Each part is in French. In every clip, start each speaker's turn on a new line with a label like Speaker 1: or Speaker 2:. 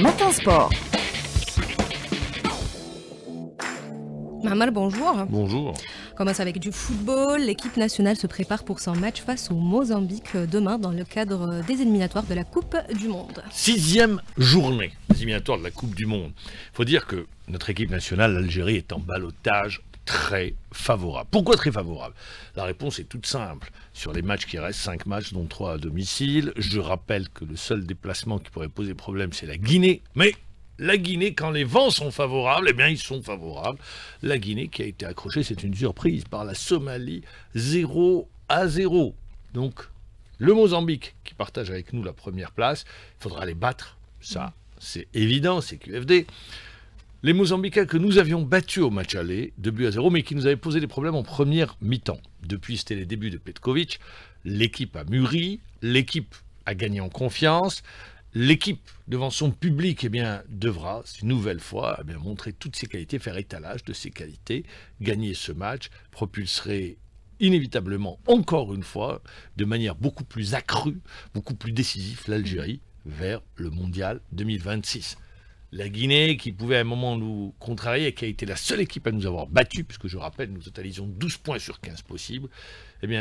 Speaker 1: Matin Sport.
Speaker 2: Mamal, bonjour.
Speaker 3: Bonjour.
Speaker 2: On commence avec du football. L'équipe nationale se prépare pour son match face au Mozambique demain dans le cadre des éliminatoires de la Coupe du Monde.
Speaker 3: 6e journée des éliminatoires de la Coupe du Monde. Il faut dire que notre équipe nationale, l'Algérie, est en ballottage très favorable. Pourquoi très favorable? La réponse est toute simple. Sur les matchs qui restent, 5 matchs, dont 3 à domicile, je rappelle que le seul déplacement qui pourrait poser problème, c'est la Guinée. Mais la Guinée, quand les vents sont favorables, eh bien ils sont favorables. La Guinée qui a été accrochée, c'est une surprise, par la Somalie, 0-0. Donc, le Mozambique, qui partage avec nous la première place, il faudra les battre. Ça, c'est évident, c'est QFD. Les Mozambicains que nous avions battus au match aller, 2-0, mais qui nous avaient posé des problèmes en première mi-temps. Depuis, c'était les débuts de Petkovic. L'équipe a mûri, l'équipe a gagné en confiance. L'équipe, devant son public, devra, une nouvelle fois, montrer toutes ses qualités, faire étalage de ses qualités, gagner ce match, propulserait inévitablement, encore une fois, de manière beaucoup plus accrue, beaucoup plus décisive, l'Algérie vers le Mondial 2026. La Guinée, qui pouvait à un moment nous contrarier et qui a été la seule équipe à nous avoir battus, puisque je rappelle, nous totalisons 12 points sur 15 possibles,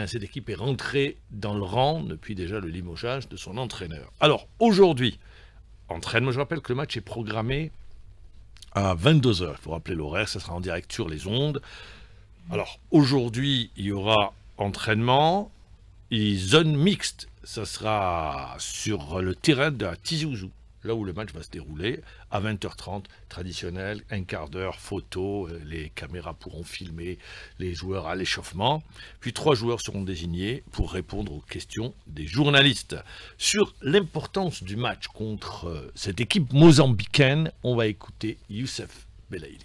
Speaker 3: cette équipe est rentrée dans le rang depuis déjà le limogeage de son entraîneur. Alors, aujourd'hui, entraînement, je rappelle que le match est programmé à 22h. Il faut rappeler l'horaire, ça sera en direct sur les ondes. Alors, aujourd'hui, il y aura entraînement et zone mixte. Ça sera sur le terrain de Tizi Ouzou, là où le match va se dérouler, à 20h30, traditionnel, un quart d'heure, photo, les caméras pourront filmer les joueurs à l'échauffement, puis 3 joueurs seront désignés pour répondre aux questions des journalistes. Sur l'importance du match contre cette équipe mozambicaine, on va écouter Youssef Belaïli.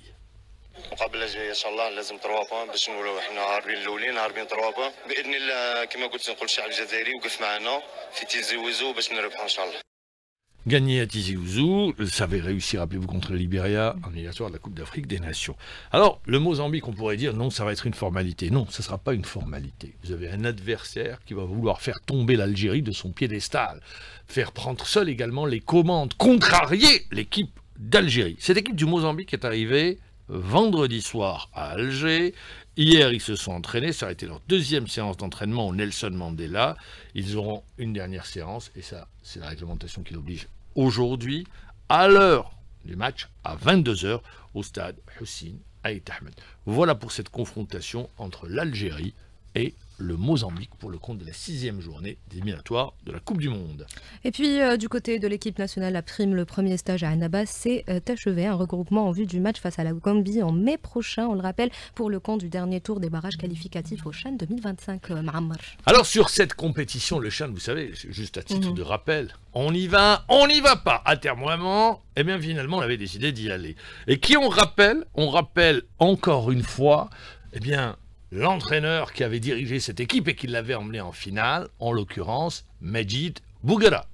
Speaker 4: المقابله الجايه ان شاء الله لازم 3 بوان باش نقولوا احنا هاربين الاولين هاربين 3 بوان باذن الله. كما قلت نقول الشعب الجزائري وقف معنا في تيزي ويزو باش نربحوا ان شاء الله.
Speaker 3: Gagner à Tizi Ouzou, ça avait réussi, rappelez-vous, contre le Libéria en éliminatoire de la Coupe d'Afrique des Nations. Alors, le Mozambique, on pourrait dire, non, ça va être une formalité. Non, ça ne sera pas une formalité. Vous avez un adversaire qui va vouloir faire tomber l'Algérie de son piédestal, faire prendre seul également les commandes, contrarier l'équipe d'Algérie. Cette équipe du Mozambique est arrivée vendredi soir à Alger. Hier, ils se sont entraînés. Ça a été leur 2e séance d'entraînement au Nelson Mandela. Ils auront une dernière séance, et ça, c'est la réglementation qui l'oblige aujourd'hui, à l'heure du match, à 22h, au stade Hussein Aït Ahmed. Voilà pour cette confrontation entre l'Algérie et le Mozambique pour le compte de la 6e journée des éliminatoires de la Coupe du Monde.
Speaker 2: Et puis, du côté de l'équipe nationale, la prime, le premier stage à Annaba s'est achevé. Un regroupement en vue du match face à la Gambie en mai prochain, on le rappelle, pour le compte du dernier tour des barrages qualificatifs au CHAN 2025. Mahammar.
Speaker 3: Alors, sur cette compétition, le CHAN, vous savez, juste à titre de rappel, on y va pas. Atermoiement, finalement, on avait décidé d'y aller. Et qui on rappelle encore une fois, l'entraîneur qui avait dirigé cette équipe et qui l'avait emmené en finale, en l'occurrence, Majid Bouguera.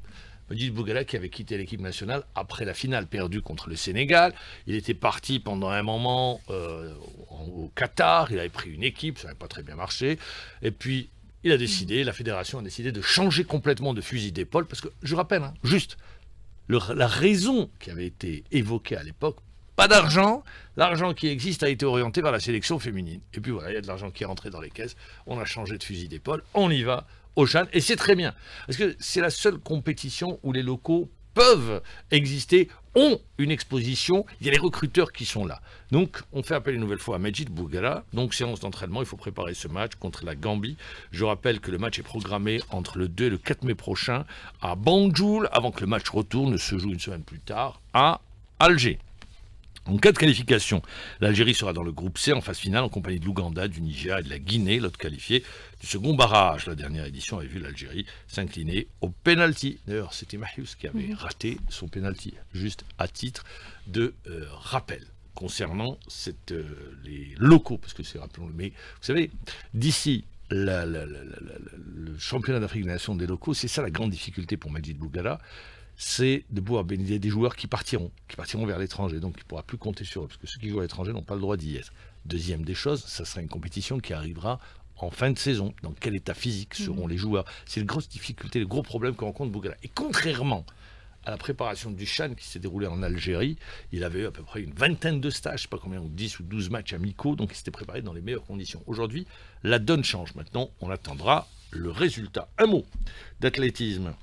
Speaker 3: Majid Bouguera qui avait quitté l'équipe nationale après la finale perdue contre le Sénégal. Il était parti pendant un moment au Qatar, il avait pris une équipe, ça n'avait pas très bien marché. Et puis, il a décidé, la fédération a décidé de changer complètement de fusil d'épaule, parce que, je rappelle, la raison qui avait été évoquée à l'époque, pas d'argent, l'argent qui existe a été orienté vers la sélection féminine. Et puis voilà, il y a de l'argent qui est rentré dans les caisses, on a changé de fusil d'épaule, on y va au CHAN, et c'est très bien. Parce que c'est la seule compétition où les locaux peuvent exister, ont une exposition, il y a les recruteurs qui sont là. Donc on fait appel une nouvelle fois à Majid Bouguera, donc séance d'entraînement, il faut préparer ce match contre la Gambie. Je rappelle que le match est programmé entre le 2 et le 4 mai prochain à Banjul, avant que le match retour ne se joue une semaine plus tard à Alger. En cas de qualification, l'Algérie sera dans le groupe C en phase finale en compagnie de l'Ouganda, du Niger et de la Guinée, l'autre qualifié du second barrage. La dernière édition avait vu l'Algérie s'incliner au pénalty. D'ailleurs, c'était Mahious qui avait raté son pénalty, juste à titre de rappel. Concernant les locaux, parce que c'est, rappelons-le, mais vous savez, d'ici le championnat d'Afrique des Nations des locaux, c'est ça la grande difficulté pour Majid Bouguera, c'est de pouvoir bénéficier des joueurs qui partiront vers l'étranger, donc il ne pourra plus compter sur eux, parce que ceux qui jouent à l'étranger n'ont pas le droit d'y être. Deuxième des choses, ça sera une compétition qui arrivera en fin de saison. Dans quel état physique seront les joueurs? C'est la grosse difficulté, le gros problème que rencontre Bouguera. Et contrairement à la préparation du CHAN qui s'est déroulé en Algérie. Il avait eu à peu près une vingtaine de stages, je ne sais pas combien, ou 10 ou 12 matchs amicaux, donc il s'était préparé dans les meilleures conditions. Aujourd'hui, la donne change. Maintenant, on attendra le résultat. Un mot d'athlétisme,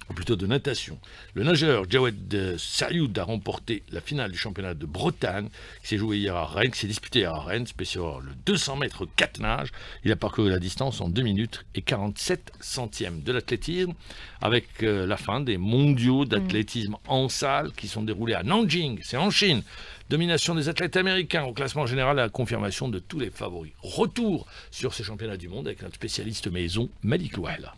Speaker 3: ou plutôt de natation. Le nageur Jawed Sayoud a remporté la finale du championnat de Bretagne qui s'est joué hier à Rennes, qui s'est disputé hier à Rennes, spécialement le 200 mètres 4 nages. Il a parcouru la distance en 2 minutes et 47 centièmes. De l'athlétisme, avec la fin des mondiaux d'athlétisme en salle qui sont déroulés à Nanjing, c'est en Chine. Domination des athlètes américains au classement général et la confirmation de tous les favoris. Retour sur ces championnats du monde avec notre spécialiste maison, Malik Louhela.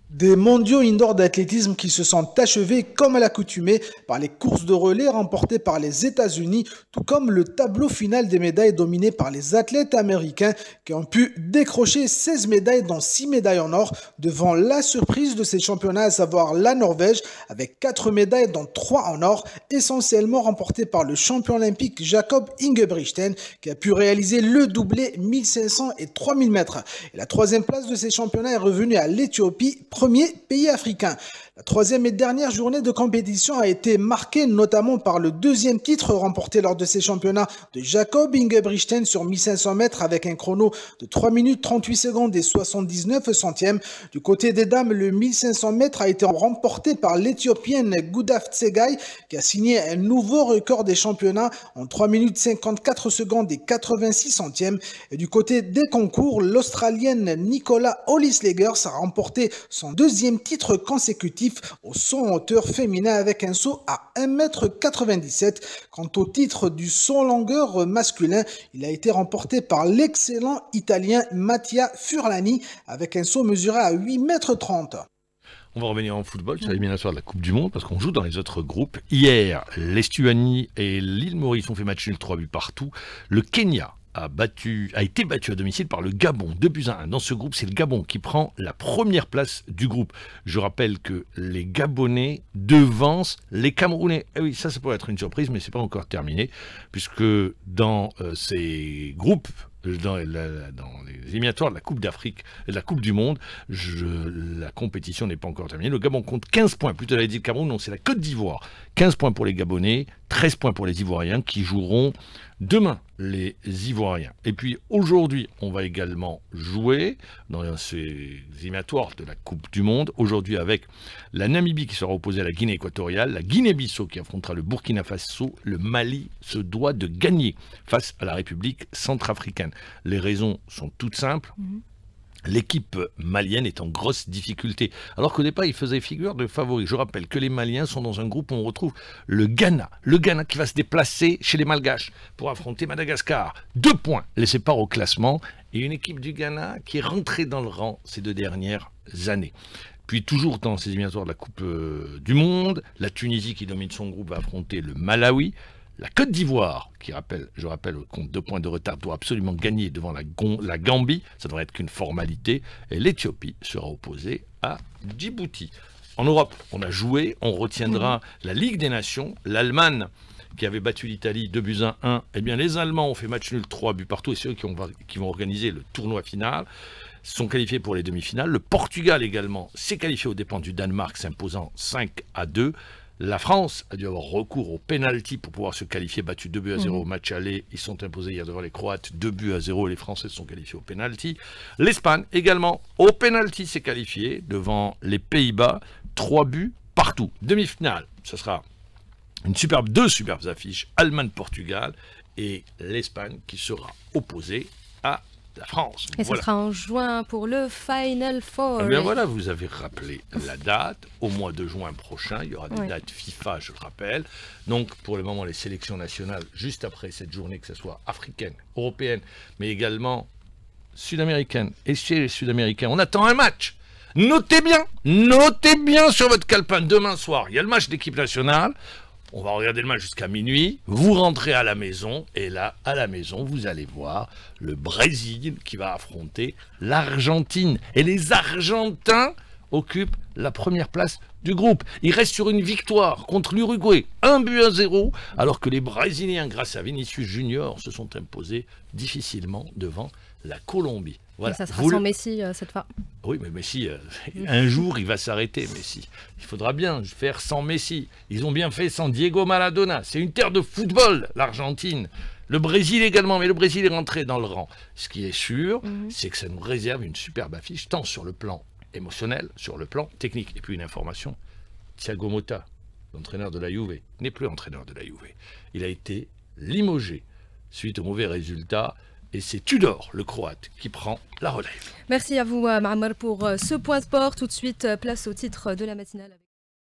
Speaker 1: Des mondiaux indoor d'athlétisme qui se sont achevés comme à l'accoutumée par les courses de relais remportées par les États-Unis, tout comme le tableau final des médailles dominé par les athlètes américains qui ont pu décrocher 16 médailles dont 6 médailles en or devant la surprise de ces championnats, à savoir la Norvège avec 4 médailles dont 3 en or, essentiellement remportées par le champion olympique Jakob Ingebrigtsen qui a pu réaliser le doublé 1500 et 3000 mètres. Et la troisième place de ces championnats est revenue à l'Éthiopie, premier pays africain. La troisième et dernière journée de compétition a été marquée notamment par le deuxième titre remporté lors de ces championnats de Jakob Ingebrigtsen sur 1500 mètres avec un chrono de 3 minutes 38 secondes et 79 centièmes. Du côté des dames, le 1500 mètres a été remporté par l'Éthiopienne Gudaft Tsegai qui a signé un nouveau record des championnats en 3 minutes 54 secondes et 86 centièmes. Et du côté des concours, l'Australienne Nicola Hollis-Legers a remporté son deuxième titre consécutif au saut en hauteur féminin avec un saut à 1,97 m. Quant au titre du saut en longueur masculin, il a été remporté par l'excellent italien Mattia Furlani avec un saut mesuré à 8,30 m.
Speaker 3: On va revenir en football sur l'éliminatoire de la Coupe du Monde parce qu'on joue dans les autres groupes. Hier, l'Estuanie et l'île Maurice ont fait match nul 3 buts partout. Le Kenya a été battu à domicile par le Gabon, 2-1. Dans ce groupe, c'est le Gabon qui prend la première place du groupe. Je rappelle que les Gabonais devancent les Camerounais. Eh oui, ça pourrait être une surprise, mais ce n'est pas encore terminé, puisque dans ces groupes, dans les éliminatoires de la Coupe d'Afrique et de la Coupe du Monde, la compétition n'est pas encore terminée. Le Gabon compte 15 points, plutôt j'avais dit le Cameroun, non, c'est la Côte d'Ivoire. 15 points pour les Gabonais, 13 points pour les Ivoiriens qui joueront demain, les Ivoiriens. Et puis aujourd'hui, on va également jouer dans ces éliminatoires de la Coupe du Monde. Aujourd'hui avec la Namibie qui sera opposée à la Guinée équatoriale, la Guinée-Bissau qui affrontera le Burkina Faso. Le Mali se doit de gagner face à la République centrafricaine. Les raisons sont toutes simples. L'équipe malienne est en grosse difficulté, alors qu'au départ il faisait figure de favori. Je rappelle que les Maliens sont dans un groupe où on retrouve le Ghana qui va se déplacer chez les Malgaches pour affronter Madagascar. 2 points les séparent au classement et une équipe du Ghana qui est rentrée dans le rang ces 2 dernières années. Puis toujours dans ces éliminatoires de la Coupe du Monde, la Tunisie qui domine son groupe va affronter le Malawi. La Côte d'Ivoire, qui je rappelle, compte 2 points de retard, doit absolument gagner devant la Gambie. Ça ne devrait être qu'une formalité. Et l'Éthiopie sera opposée à Djibouti. En Europe, on a joué. On retiendra la Ligue des Nations. L'Allemagne, qui avait battu l'Italie 2-1. Eh bien, les Allemands ont fait match nul 3 buts partout. Et ceux qui vont organiser le tournoi final sont qualifiés pour les demi-finales. Le Portugal également s'est qualifié aux dépens du Danemark, s'imposant 5-2. La France a dû avoir recours au pénalty pour pouvoir se qualifier, battu 2-0 au match aller. Ils sont imposés hier devant les Croates, 2-0 et les Français se sont qualifiés au pénalty. L'Espagne également au pénalty s'est qualifiée devant les Pays-Bas, 3 buts partout. Demi-finale, ce sera deux superbes affiches, Allemagne-Portugal et l'Espagne qui sera opposée à la France.
Speaker 2: Et ce sera en juin pour le Final Four.
Speaker 3: Eh bien voilà, vous avez rappelé la date. Au mois de juin prochain, il y aura des dates FIFA, je le rappelle. Donc pour le moment, les sélections nationales, juste après cette journée, que ce soit africaine, européenne, mais également sud-américaine. Et chez les Sud-Américains, on attend un match. Notez bien sur votre calepin, demain soir, il y a le match d'équipe nationale. On va regarder le match jusqu'à minuit, vous rentrez à la maison, et là, à la maison, vous allez voir le Brésil qui va affronter l'Argentine. Et les Argentins occupent la première place du groupe. Ils restent sur une victoire contre l'Uruguay, 1-0, alors que les Brésiliens, grâce à Vinicius Junior, se sont imposés difficilement devant la Colombie. Voilà.
Speaker 2: Et ça sera sans Messi cette fois.
Speaker 3: Oui, mais Messi, un jour, il va s'arrêter, Messi. Il faudra bien faire sans Messi. Ils ont bien fait sans Diego Maradona. C'est une terre de football, l'Argentine. Le Brésil également, mais le Brésil est rentré dans le rang. Ce qui est sûr, c'est que ça nous réserve une superbe affiche, tant sur le plan émotionnel, sur le plan technique. Et puis une information, Thiago Motta, l'entraîneur de la Juve, n'est plus entraîneur de la Juve. Il a été limogé suite aux mauvais résultats. Et c'est Tudor, le Croate, qui prend la relève.
Speaker 2: Merci à vous, Ma'amar, pour ce point sport. Tout de suite, place au titre de la matinale.